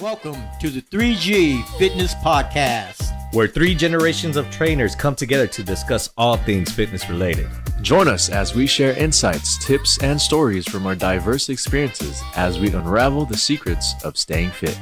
Welcome to the 3G Fitness Podcast, where 3 generations of trainers come together to discuss all things fitness related. Join us as we share insights, tips, and stories from our diverse experiences as we unravel the secrets of staying fit.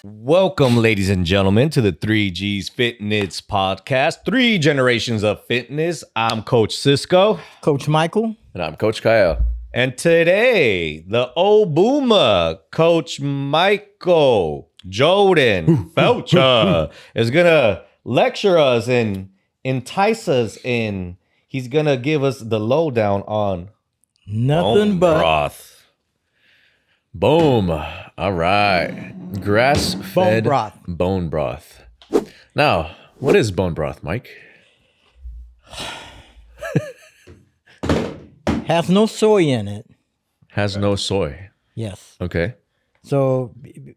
Welcome, ladies and gentlemen, to the 3G's Fitness Podcast, 3 generations of fitness. I'm Coach Cisco. Coach Michael. And I'm Coach Kael. And today, the old boomer, Coach Michael Jordan Felcher, is going to lecture us and entice us in. He's going to give us the lowdown on nothing but broth. Boom. All right. Grass-fed bone broth. Now, what is bone broth, Mike? Has no soy in it. Has no soy. Yes. Okay. So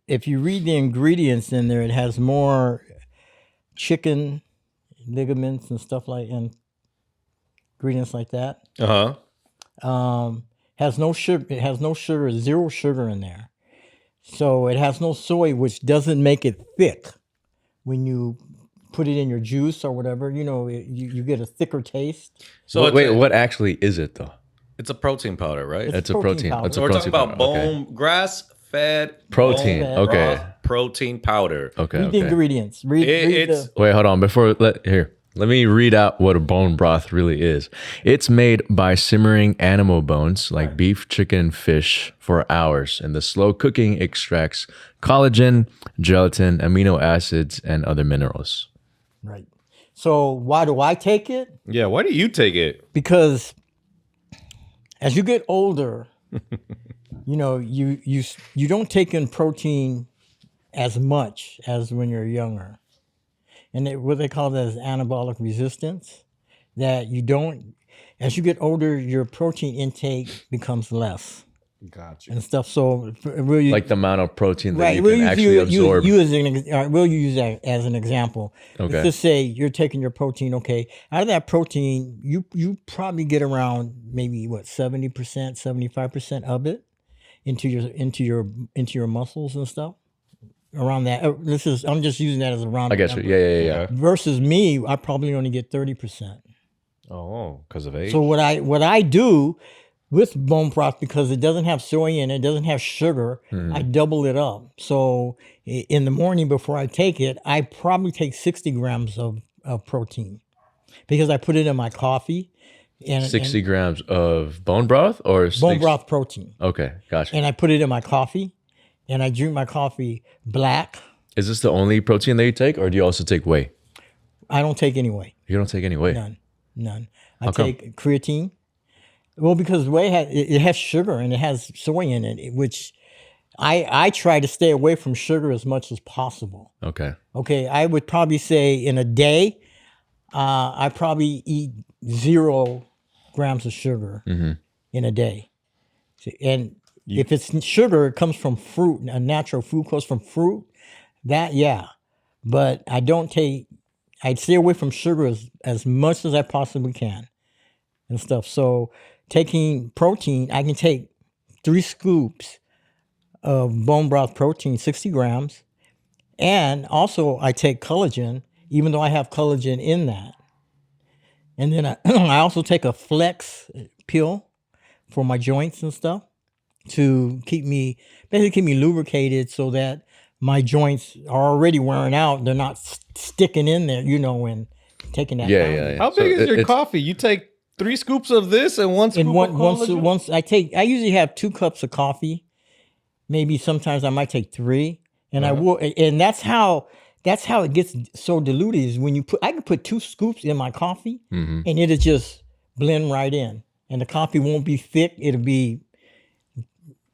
if you read the ingredients in there, it has more chicken ligaments and stuff like and ingredients like that. Has no sugar. It has no sugar. 0 sugar in there. So it has no soy, which doesn't make it thick. When you put it in your juice or whatever, you get a thicker taste. So wait, what actually is it though? It's a protein powder, right? It's a protein. powder. It's a We're protein talking about powder. grass-fed Protein. bone Okay. broth protein powder. Okay. Read the ingredients. Read It's Wait, hold on. Let me read out what a bone broth really is. It's made by simmering animal bones like beef, chicken, fish for hours, and the slow cooking extracts collagen, gelatin, amino acids, and other minerals. right. So why do I take it? Yeah, why do you take it? Because as you get older, you don't take in protein as much as when you're younger. And what they call that is anabolic resistance, that you don't, as you get older, your protein intake becomes less. Gotcha. And stuff. So really, Like the amount of protein that right, you we'll can actually absorb. We'll use that as an example. Okay. Let's just say you're taking your protein. Okay, out of that protein, you probably get around maybe 70%, 75% of it into your muscles and stuff. Around that, I'm just using that as a round. I get you. Yeah. Versus me, I probably only get 30%. Oh, because of age. So what I do with bone broth, because it doesn't have soy in it, doesn't have sugar, I double it up. So in the morning before I take it, I probably take 60 grams of protein because I put it in my coffee. And 60 grams of bone broth or bone broth protein. Okay, gotcha. And I put it in my coffee, and I drink my coffee black. Is this the only protein that you take, or do you also take whey? I don't take any whey. You don't take any whey? None. I How come? take creatine. Well, because whey has sugar and it has soy in it, which I try to stay away from sugar as much as possible. Okay. Okay, I would probably say in a day, I probably eat 0 grams of sugar in a day. And if it's sugar, it comes from fruit, a natural food comes from fruit, But I'd stay away from sugar as much as I possibly can and stuff. So taking protein, I can take 3 scoops of bone broth protein, 60 grams. And also I take collagen, even though I have collagen in that. And then I also take a flex pill for my joints and stuff to keep me lubricated so that my joints are already wearing out. They're not sticking in there, and taking that. Yeah. How big is your coffee? You take 3 scoops of this and 1 scoop of collagen? Once I usually have 2 cups of coffee. Maybe sometimes I might take 3, and I will. And that's how it gets so diluted. Is when I can put 2 scoops in my coffee, and it'll just blend right in, and the coffee won't be thick. It'll be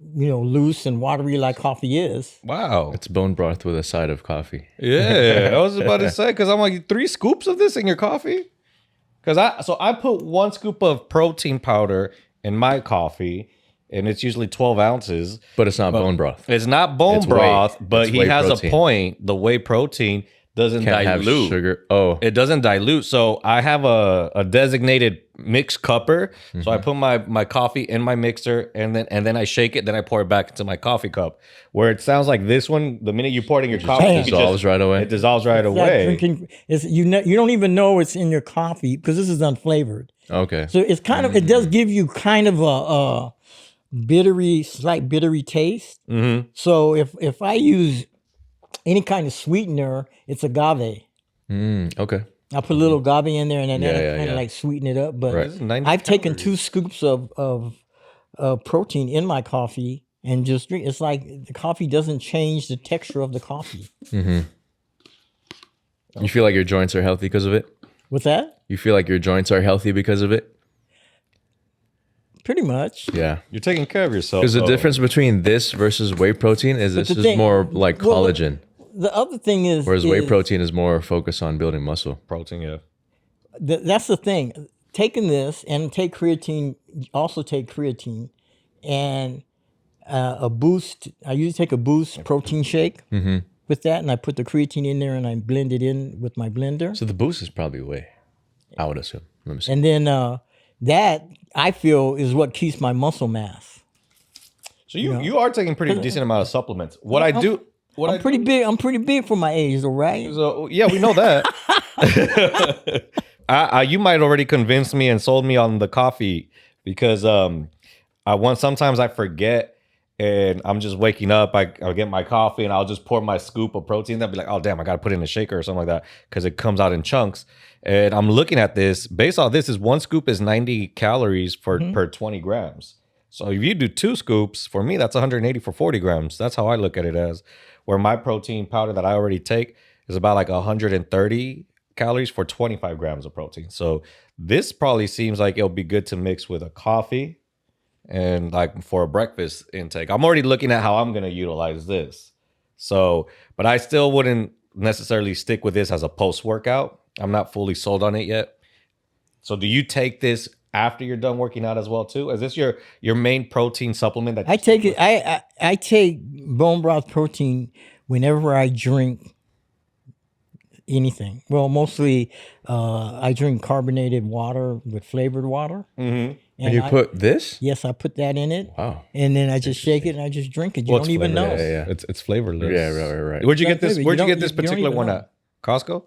loose and watery like coffee is. Wow. It's bone broth with a side of coffee. Yeah, I was about to say, because I'm like, 3 scoops of this in your coffee? Because I put 1 scoop of protein powder in my coffee, and it's usually 12 ounces. But it's not bone broth. It's not bone It's broth, whey. but It's he whey has protein. a point, the whey protein, doesn't Can't have dilute. sugar. Oh, It doesn't dilute. So I have a designated mix cupper. So I put my coffee in my mixer and then I shake it. Then I pour it back into my coffee cup. Where it sounds like this one, the minute you pour it in your coffee, bam. it dissolves right away. It dissolves right It's like away. drinking. It's you don't even know it's in your coffee because this is unflavored. Okay. So it's kind of it does give you kind of a slight bittery taste. Mm-hmm. So if I use any kind of sweetener, it's agave. Okay. I put a little agave in there and then Yeah, that'll yeah, kind of yeah. like sweeten it up. But Right. This is 90 I've taken calories. 2 scoops of protein in my coffee and just drink. It's like the coffee doesn't change the texture of the coffee. You feel like your joints are healthy because of it? With that, You feel like your joints are healthy because of it? pretty much. Yeah. You're taking care of yourself. Because the though. difference between this versus whey protein is this the is thing- more like well, collagen, The other thing is, whereas whey protein is more focused on building muscle. protein, yeah. That's the thing. Taking this and take creatine, also take creatine, and a boost. I usually take a boost protein shake with that, and I put the creatine in there and I blend it in with my blender. So the boost is probably whey, I would assume. Let me see. And then that I feel is what keeps my muscle mass. So you are taking pretty decent amount of supplements. What I do, what I'm pretty big. I'm pretty big for my age, though, right? So yeah, we know that. You might already convinced me and sold me on the coffee because sometimes I forget and I'm just waking up. I'll get my coffee and I'll just pour my scoop of protein. I'll be like, oh damn, I gotta put it in a shaker or something like that because it comes out in chunks. And I'm looking at this. Based on this, is 1 scoop is 90 calories per 20 grams. So if you do 2 scoops, for me that's 180 for 40 grams. That's how I look at it as. Where my protein powder that I already take is about like 130 calories for 25 grams of protein. So this probably seems like it'll be good to mix with a coffee and like for a breakfast intake. I'm already looking at how I'm going to utilize this. So, but I still wouldn't necessarily stick with this as a post-workout. I'm not fully sold on it yet. So do you take this after you're done working out as well too? Is this your main protein supplement that I take it. I take bone broth protein whenever I drink anything. Well, mostly I drink carbonated water with flavored water. Mm-hmm. And you put this? Yes, I put that in it. Wow. And then I just shake it and I just drink it. You don't even know. Yeah. It's flavorless. Yeah, right. Where'd you get this? Flavor. Where'd you You get this don't- you don't particular even one know. at? Costco?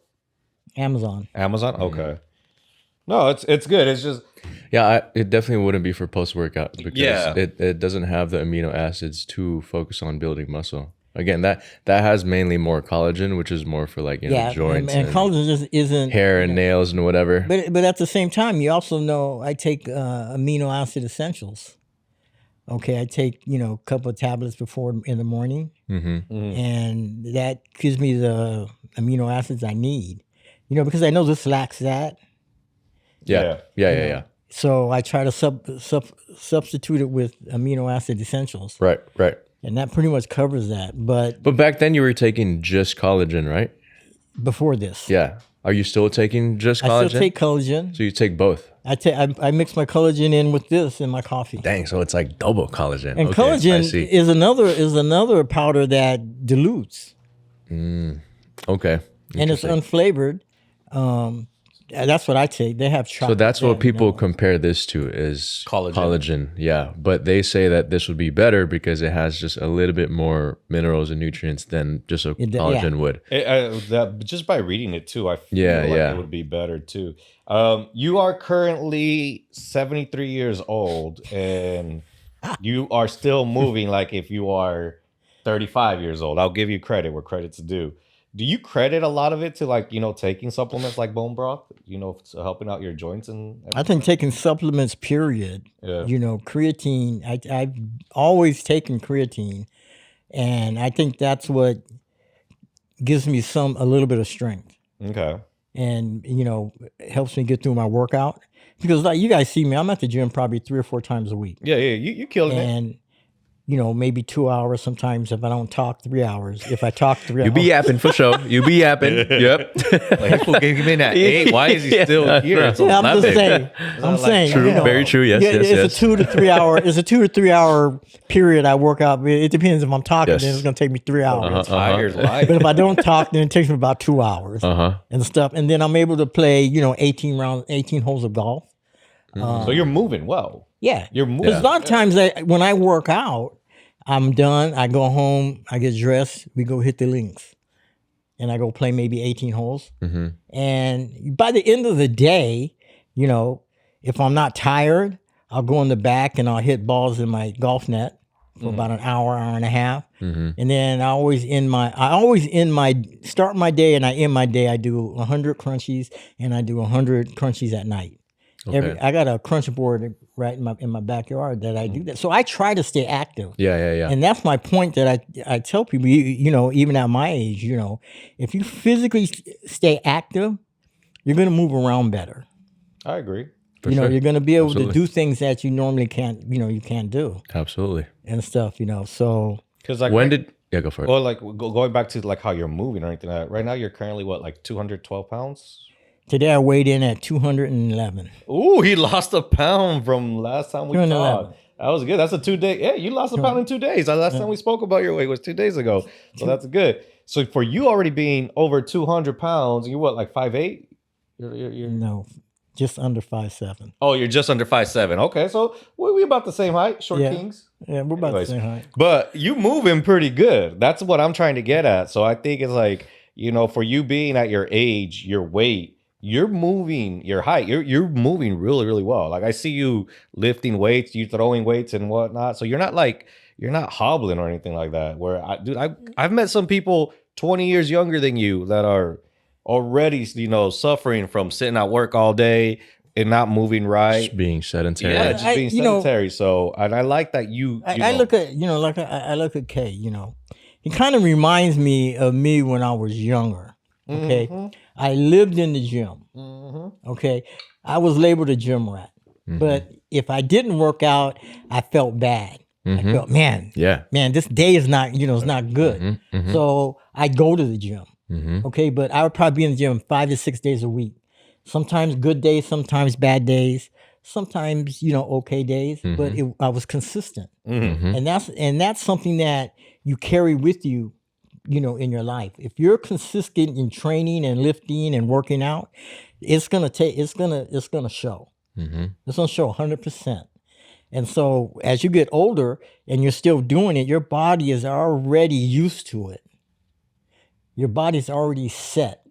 Amazon. Amazon? Okay. No, it's good. It's just Yeah, it definitely wouldn't be for post-workout because Yeah. it doesn't have the amino acids to focus on building muscle. Again, that has mainly more collagen, which is more for like, Yeah, joints and collagen just isn't hair and nails and whatever. But at the same time, you also know I take amino acid essentials. Okay, I take a couple of tablets before in the morning, and that gives me the amino acids I need. Because I know this lacks that, Yeah. so I try to substitute it with amino acid essentials, Right. and that pretty much covers that. But But back then you were taking just collagen, right? before this, Yeah. Are you still taking just I collagen? still take collagen. So you take both. I mix my collagen in with this in my coffee. Dang, so it's like double collagen. And Okay, I collagen see. is another powder that dilutes, Okay. and it's unflavored. That's what I take. They have So that's what people compare this to is Collagen. Yeah, but they say that this would be better because it has just a little bit more minerals and nutrients than just a collagen would. just by reading it too, I feel like Yeah. it would be better too. You are currently 73 years old and you are still moving like if you are 35 years old. I'll give you credit where credit's due. Do you credit a lot of it to like, taking supplements like bone broth, so helping out your joints and everything? I think taking supplements, period. Yeah. Creatine. I've always taken creatine, and I think that's what gives me a little bit of strength, Okay. and helps me get through my workout. Because like you guys see me, I'm at the gym probably 3 or 4 times a week, Yeah, you killing it. and maybe 2 hours. Sometimes if I don't talk, 3 hours. If I talk 3 hours. You be yapping for sure. You be yapping. Yep. Like, people gave him at 8. Why is he still here? It's Yeah, I'm 11. just saying. I'm saying. True. Very true. Yes, yes, it's yes. a 2 to 3 hour. It's a 2 to 3 hour period I work out. It depends if I'm talking. Yes. Then it's gonna take me 3 hours. Tired life. But if I don't talk, then it takes me about 2 hours Uh-huh. and stuff. And then I'm able to play, 18 holes of golf. So you're moving well. Yeah. You're moving. Because a lot of times when I work out, I'm done. I go home. I get dressed. We go hit the links, and I go play maybe 18 holes. Mm-hmm. And by the end of the day, if I'm not tired, I'll go in the back and I'll hit balls in my golf net for about an hour and a half. Mm-hmm. And then I start my day and I end my day. I do 100 crunchies and I do 100 crunchies at night. Okay. I got a crunch board right in my backyard that I do that. So I try to stay active. Yeah. And that's my point that I tell people, even at my age, if you physically stay active, you're going to move around better. I agree. Sure. You're going to be able Absolutely. to do things that you normally can't, you can't do Absolutely. and stuff, so. Because like Go for it. or like going back to like how you're moving or anything like that. Right now you're currently what, like 212 pounds? Today I weighed in at 211. Ooh, he lost a pound from last time we 211. talked. That was good. That's a 2 day. Yeah, you lost a pound in 2 days. The last time we spoke about your weight was 2 days ago. So that's good. So for you already being over 200 pounds, you're what, like 5'8"? You're No, just under 5'7". Oh, you're just under 5'7". Okay, so we about the same height, short Yeah. kings. Yeah, we're about Anyways. the same height. But you moving pretty good. That's what I'm trying to get at. So I think it's like, for you being at your age, your weight, you're moving your height. You're moving really, really well. Like I see you lifting weights, you throwing weights and whatnot. So you're not hobbling or anything like that. Where I've met some people 20 years younger than you that are already, suffering from sitting at work all day and not moving right. Just being sedentary. Yeah, just being sedentary. So, and I like that I look at I look at Kay. He kind of reminds me of me when I was younger. Okay, I lived in the gym. Okay, I was labeled a gym rat, but if I didn't work out, I felt bad. I felt man, this day is not it's not good. So I go to the gym. Okay, but I would probably be in the gym 5 to 6 days a week. Sometimes good days, sometimes bad days, sometimes okay days, but I was consistent, and that's something that you carry with you, in your life. If you're consistent in training and lifting and working out, it's gonna show. It's gonna show 100%. And so as you get older and you're still doing it, your body is already used to it. Your body's already set.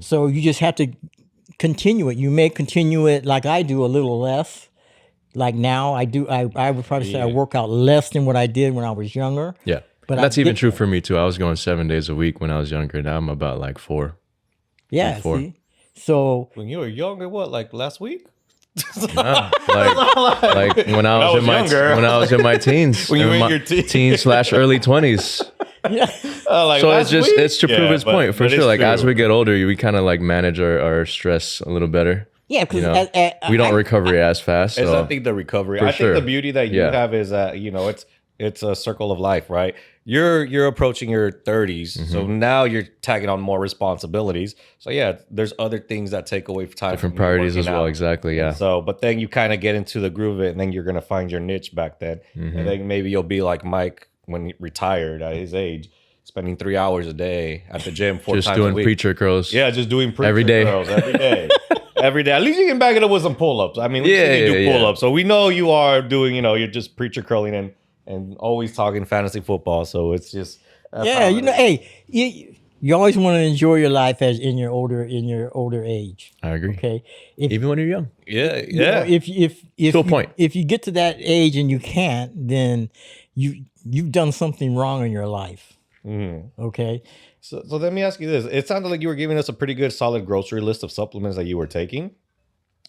So you just have to continue it. You may continue it like I do, a little less. Like now I do, I would probably say I work out less than what I did when I was younger. Yeah. But that's even true for me too. I was going 7 days a week when I was younger. Now I'm about like 4. Yeah, 4. see? So when you were younger, what, like last week? Like when I was in my teens. When you were in your teens / early 20s. Like So last it's to week? prove his point for but sure. it's Like as true. we get older, we kind of like manage our stress a little better. yeah, because We don't recover as fast. It's, So I think the recovery. For I sure. think the beauty that you Yeah. have is that it's a circle of life, right? You're approaching your 30s, so now you're tagging on more responsibilities. So yeah, there's other things that take away time. different from you priorities working as well. out. Exactly. Yeah. So, but then you kind of get into the groove of it, and then you're gonna find your niche back then, and then maybe you'll be like Mike when he retired at his age, spending 3 hours a day at the gym, 4 Just times doing a week. preacher curls. Yeah, just doing preacher Every day. curls every day. Every day. At least you can back it up with some pull-ups. I mean, we Yeah, see you do yeah. pull-ups. So we know you are doing, you're just preacher curling and always talking fantasy football. So it's just that's how it is. hey, you always want to enjoy your life as in your older age. I agree. Okay, if Even when you're young. Yeah, you know, yeah. if To a point. if you get to that age and you can't, then you've done something wrong in your life. Okay. So let me ask you this. It sounded like you were giving us a pretty good solid grocery list of supplements that you were taking.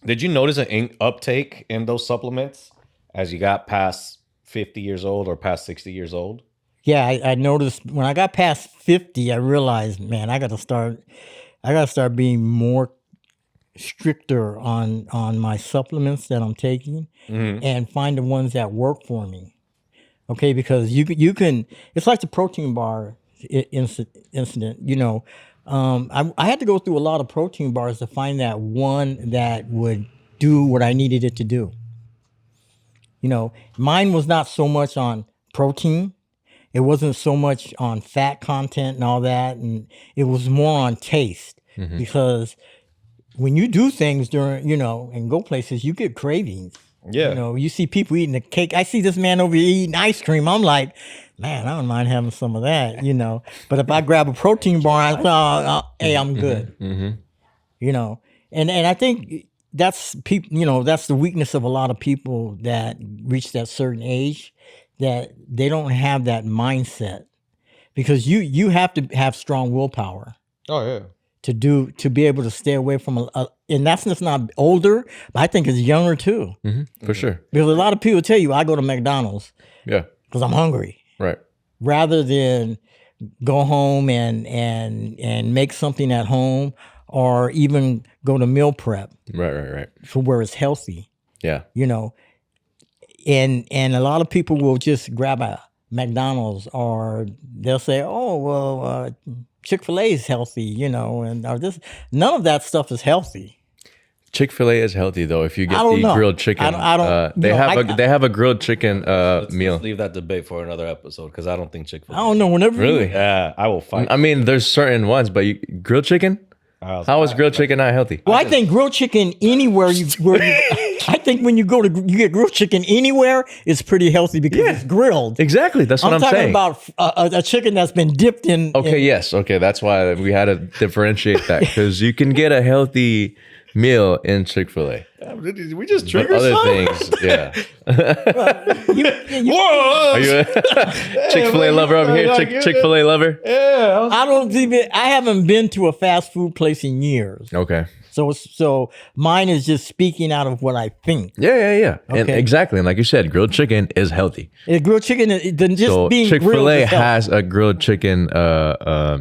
Did you notice an uptake in those supplements as you got past 50 years old or past 60 years old? Yeah, I noticed when I got past 50, I realized, man, I got to start being more stricter on my supplements that I'm taking and find the ones that work for me. Okay, because you can. It's like the protein bar incident. I had to go through a lot of protein bars to find that one that would do what I needed it to do. Mine was not so much on protein. It wasn't so much on fat content and all that, and it was more on taste. Because when you do things during, and go places, you get cravings. Yeah. You see people eating the cake. I see this man over here eating ice cream. I'm like, man, I don't mind having some of that, But if I grab a protein bar, hey, I'm good. And I think that's people, that's the weakness of a lot of people that reach that certain age, that they don't have that mindset, because you have to have strong willpower Oh yeah. to be able to stay away from and that's just not older, but I think it's younger too. For sure. Because a lot of people tell you I go to McDonald's Yeah. because I'm hungry, Right. rather than go home and make something at home, or even go to meal prep Right. for where it's healthy. Yeah. And a lot of people will just grab a McDonald's, or they'll say, oh well, Chick-fil-A is healthy, and this, none of that stuff is healthy. Chick-fil-A is healthy though. If you get I don't the know. grilled chicken, I don't- they have a grilled chicken meal. Let's leave that debate for another episode, because I don't think Chick-fil-A. I don't know. Whenever Really? Yeah, I will fight. I mean, there's certain ones, but grilled chicken? How is grilled chicken not healthy? Well, I think grilled chicken anywhere I think when you get grilled chicken anywhere, it's pretty healthy because it's grilled. Exactly. That's what I'm talking saying. about a chicken that's been dipped in. Okay, yes. Okay, that's why we had to differentiate that, because you can get a healthy meal in Chick-fil-A. Did we just But trigger other something? things, yeah. Whoa! Are you a Chick-fil-A lover over here? Chick-fil-A lover? Yeah. I haven't been to a fast food place in years. Okay. So mine is just speaking out of what I think. Yeah. And Okay. exactly. And like you said, grilled chicken is healthy. Grilled chicken, just So being grilled Chick-fil-A is healthy. has a grilled chicken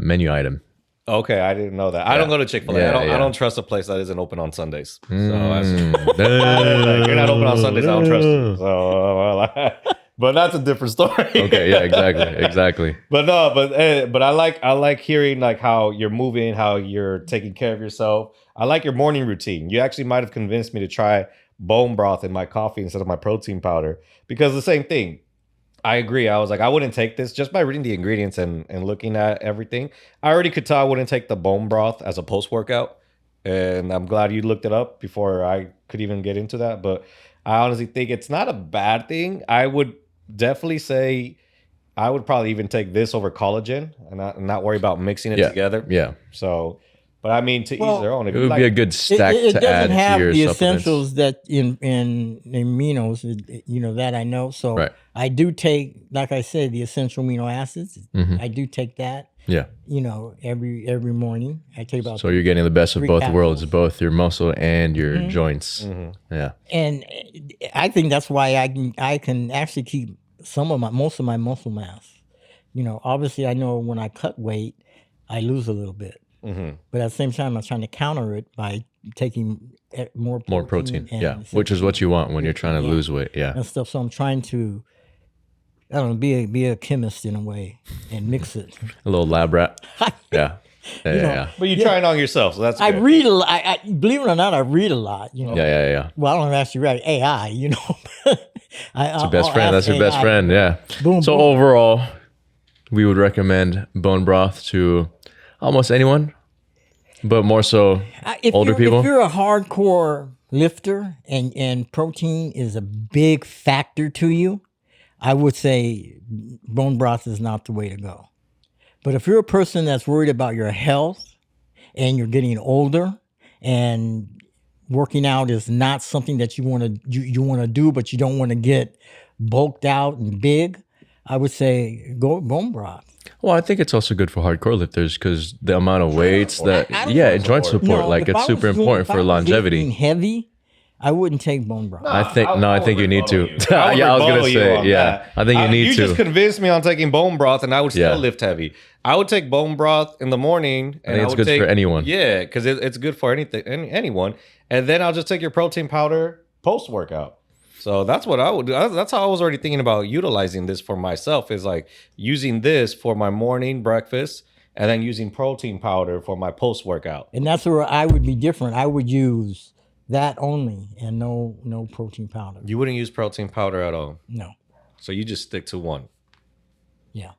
menu item. Okay, I didn't know that. I don't go to Chick-fil-A. Yeah, I yeah. don't trust a place that isn't open on Sundays. So Mm. if you're not open on Sundays, I don't trust you. So, but that's a different story. Okay, yeah, exactly. But no, but I like hearing like how you're moving, how you're taking care of yourself. I like your morning routine. You actually might have convinced me to try bone broth in my coffee instead of my protein powder, because the same thing. I agree. I was like, I wouldn't take this just by reading the ingredients and looking at everything. I already could tell I wouldn't take the bone broth as a post-workout. And I'm glad you looked it up before I could even get into that. But I honestly think it's not a bad thing. I would definitely say I would probably even take this over collagen and not worry about mixing it together. Yeah. So, but I mean, to each their own. If It you would be a good stack it to add doesn't have to your the supplements. essentials that in aminos, that I know. So Right. I do take, like I said, the essential amino acids. Mm-hmm. I do take that. Yeah. Every morning. I take about So you're getting the best of 3 both worlds, capsules. both your muscle and your joints. Yeah. And I think that's why I can actually keep most of my muscle mass. Obviously I know when I cut weight, I lose a little bit. But at the same time, I'm trying to counter it by taking more More protein. and Yeah. Which is what you want when you're trying to lose weight. Yeah. and stuff. So I'm trying to, I don't know, be a chemist in a way and mix it. A little lab rat. Yeah. Yeah. but you try it on yourself, so that's I good. read a lot. I believe it or not, I read a lot. Yeah. Well, I don't actually read AI. That's your best friend. That's your best friend. Yeah. Boom, So boom. overall, we would recommend bone broth to almost anyone, but more so older people. If you're a hardcore lifter and protein is a big factor to you, I would say bone broth is not the way to go. But if you're a person that's worried about your health and you're getting older and working out is not something that you want to do, but you don't want to get bulked out and big, I would say go bone broth. Well, I think it's also good for hardcore lifters because the amount of weights that, I don't yeah, know. joint support, No, like if it's I super was important if I for was longevity. lifting heavy, I wouldn't take bone broth. I think you need to. I Yeah, I was gonna rebuttal you say, on yeah, that. I think you need You to. just convinced me on taking bone broth, and I would still Yeah. lift heavy. I would take bone broth in the morning, and think it's would good take, for anyone. Yeah, because it's good for anything, anyone. And then I'll just take your protein powder post workout. So that's what I would do. That's how I was already thinking about utilizing this for myself, is like using this for my morning breakfast and then using protein powder for my post-workout. And that's where I would be different. I would use that only and no protein powder. You wouldn't use protein powder at all. No. So you just stick to one. Yeah.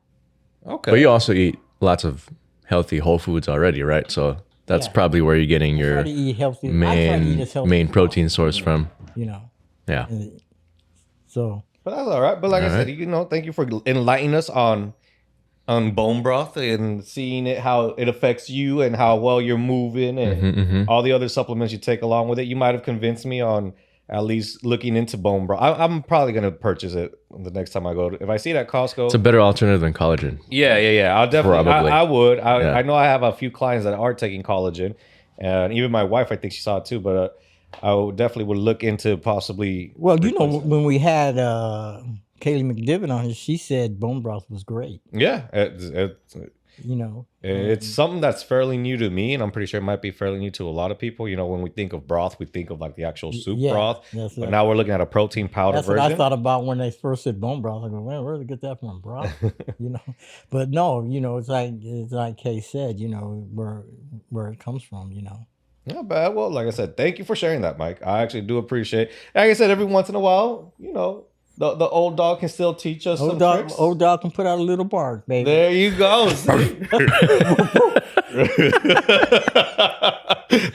Okay. But you also eat lots of healthy whole foods already, right? So that's Yeah. probably where you're getting I try your to eat healthy. I try to eat as healthy main as protein possible, source from. You know. Yeah. So But that's all right. But like I said, thank you for enlightening us on bone broth and seeing it, how it affects you and how well you're moving and all the other supplements you take along with it. You might have convinced me on at least looking into bone broth. I'm probably going to purchase it the next time I go. If I see it at Costco. It's a better alternative than collagen. Yeah. I'll definitely, Probably. I would. Yeah. I know I have a few clients that are taking collagen, and even my wife, I think she saw it too, but I definitely would look into possibly. well, you know, when we had Kaylee McDivitt on it, she said bone broth was great. Yeah. You know. It's something that's fairly new to me, and I'm pretty sure it might be fairly new to a lot of people. You know, when we think of broth, we think of like the actual soup Yeah, broth. that's But it. now we're looking at a protein powder That's what version. I thought about when they first said bone broth. I go, man, where did they get that from? Broth, you know. But no, you know, it's like Kay said, you know, where it comes from, you know. Not bad. Well, like I said, thank you for sharing that, Mike. I actually do appreciate. Like I said, every once in a while, you know, the old dog can still teach us some tricks. Old dog can put out a little bark, baby. There you go.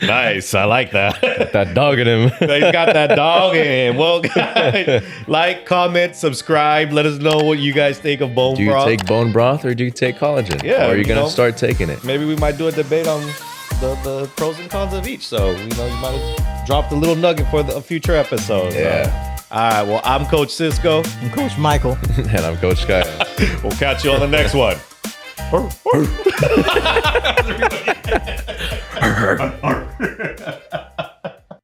Nice. I like that. That dog in him. He's got that dog in him. Well, guys, like, comment, subscribe. Let us know what you guys think of bone Do you broth. take bone broth or do you take collagen? Yeah, Or are you you going know. to start taking it? Maybe we might do a debate on the pros and cons of each. So, you know, you might have dropped a little nugget for a future episode. Yeah. All right. Well, I'm Coach Cisco. And Coach Michael. And I'm Coach Kael. We'll catch you on the next one.